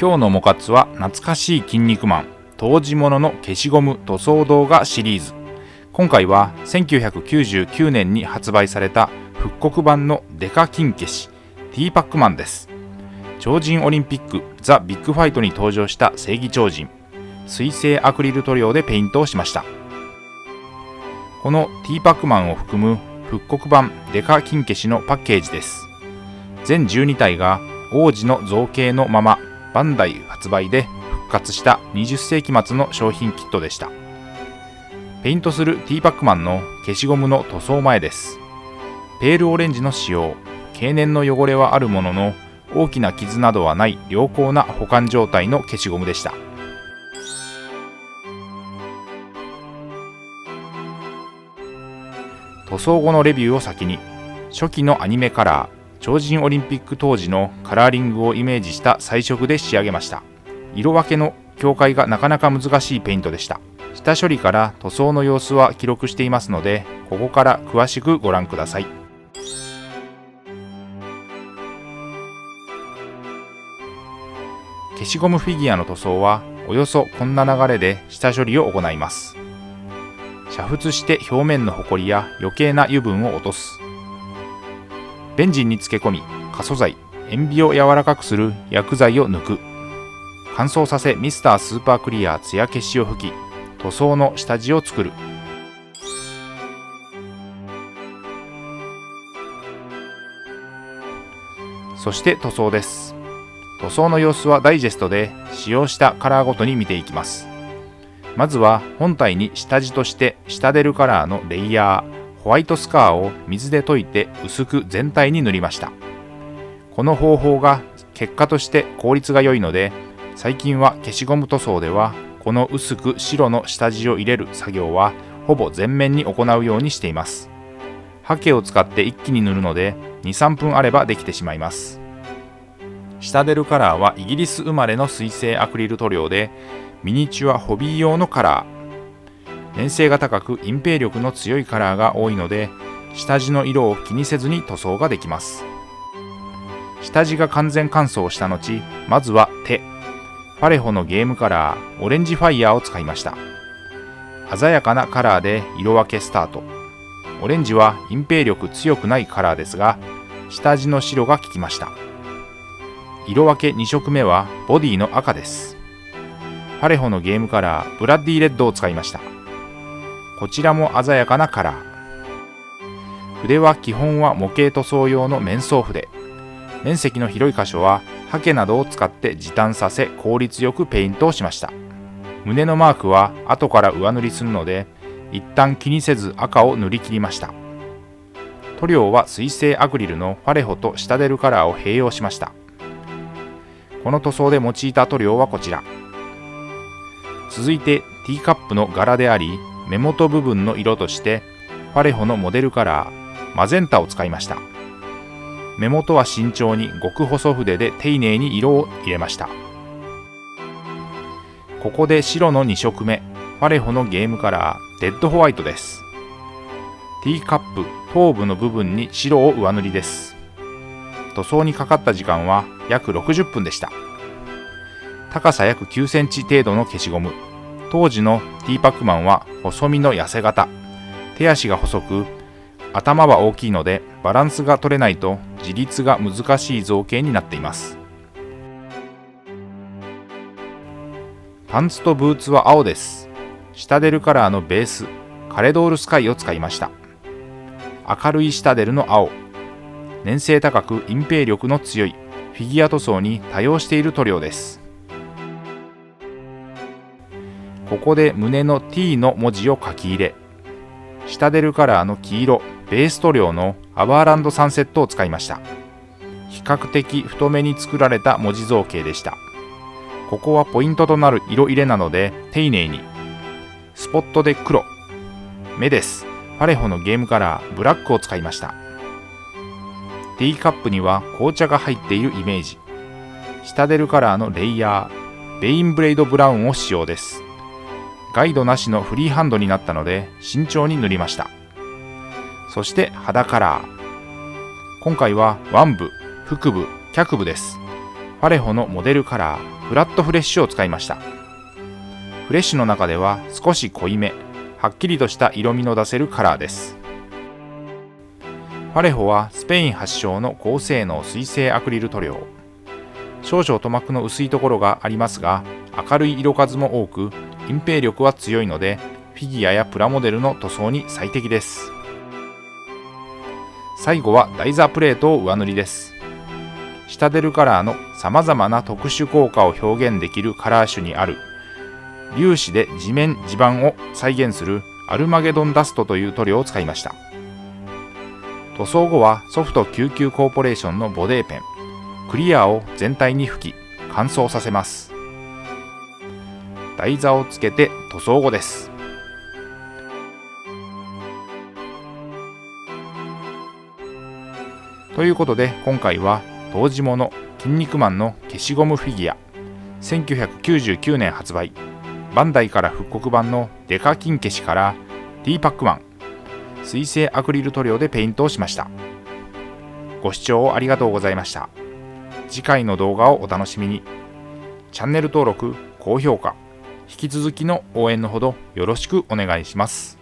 今日のモカツは懐かしい筋肉マン当時ものの消しゴム塗装動画シリーズ。今回は1999年に発売された復刻版のデカ金消しティーパックマンです。超人オリンピックザ・ビッグファイトに登場した正義超人、水性アクリル塗料でペイントをしました。このティーパックマンを含む復刻版デカ金消しのパッケージです。全12体が王子の造形のままバンダイ発売で復活した20世紀末の商品キットでした。ペイントするティーパックマンの消しゴムの塗装前です。ペールオレンジの使用、経年の汚れはあるものの大きな傷などはない良好な保管状態の消しゴムでした。塗装後のレビューを先に、初期のアニメカラー、超人オリンピック当時のカラーリングをイメージした彩色で仕上げました。色分けの境界がなかなか難しいペイントでした。下処理から塗装の様子は記録していますので、ここから詳しくご覧ください。消しゴムフィギュアの塗装はおよそこんな流れで下処理を行います。煮沸して表面のホコリや余計な油分を落とす。ベンジンに漬け込み、可塑剤、塩ビを柔らかくする薬剤を抜く。乾燥させミスタースーパークリア艶消しを吹き、塗装の下地を作る。そして塗装です。塗装の様子はダイジェストで使用したカラーごとに見ていきます。まずは本体に下地としてシタデルカラーのレイヤー、ホワイトスカーを水で溶いて薄く全体に塗りました。この方法が結果として効率が良いので、最近は消しゴム塗装ではこの薄く白の下地を入れる作業はほぼ全面に行うようにしています。ハケを使って一気に塗るので 2,3 分あればできてしまいます。シタデルカラーはイギリス生まれの水性アクリル塗料で、ミニチュアホビー用のカラー。粘性が高く隠蔽力の強いカラーが多いので、下地の色を気にせずに塗装ができます。下地が完全乾燥した後、まずは手。ファレホのゲームカラー、オレンジファイヤーを使いました。鮮やかなカラーで色分けスタート。オレンジは隠蔽力強くないカラーですが、下地の白が効きました。色分け2色目はボディの赤です。ファレホのゲームカラーブラッディレッドを使いました。こちらも鮮やかなカラー。筆は基本は模型塗装用の面相筆。面積の広い箇所はハケなどを使って時短させ効率よくペイントをしました。胸のマークは後から上塗りするので、一旦気にせず赤を塗り切りました。塗料は水性アクリルのファレホとシタデルカラーを併用しました。この塗装で用いた塗料はこちら。続いてティーカップの柄であり目元部分の色としてファレホのモデルカラーマゼンタを使いました。目元は慎重に極細筆で丁寧に色を入れました。ここで白の2色目、ファレホのゲームカラーデッドホワイトです。ティーカップ頭部の部分に白を上塗りです。塗装にかかった時間は約60分でした。高さ約9センチ程度の消しゴム。当時のティーパックマンは細身の痩せ型。手足が細く、頭は大きいのでバランスが取れないと自立が難しい造形になっています。パンツとブーツは青です。シタデルカラーのベース、カレドールスカイを使いました。明るいシタデルの青。粘性高く隠蔽力の強いフィギュア塗装に多用している塗料です。ここで胸の T の文字を書き入れ、シタデルカラーの黄色ベース塗料のアバーランドサンセットを使いました。比較的太めに作られた文字造形でした。ここはポイントとなる色入れなので丁寧に。スポットで黒。目です。ファレホのゲームカラーブラックを使いました。ティーカップには紅茶が入っているイメージ。シタデルカラーのレイヤーベインブレイドブラウンを使用です。ガイドなしのフリーハンドになったので慎重に塗りました。そして肌カラー。今回は腕部、腹部、脚部です。フパレホのモデルカラーフラットフレッシュを使いました。フレッシュの中では少し濃いめ、はっきりとした色味の出せるカラーです。パレホはスペイン発祥の高性能水性アクリル塗料。少々塗膜の薄いところがありますが、明るい色数も多く隠蔽力は強いので、フィギュアやプラモデルの塗装に最適です。最後はダイザープレートを上塗りです。シタデルカラーのさまざまな特殊効果を表現できるカラー種にある粒子で地面地盤を再現するアルマゲドンダストという塗料を使いました。塗装後はソフト99コーポレーションのボデーペンクリアを全体に吹き乾燥させます。台座をつけて塗装後です。ということで今回は当時物筋肉マンの消しゴムフィギュア1999年発売バンダイから復刻版のデカ金消しからティーパックマン水性アクリル塗料でペイントをしました。ご視聴ありがとうございました。次回の動画をお楽しみに。チャンネル登録、高評価、引き続きの応援のほどよろしくお願いします。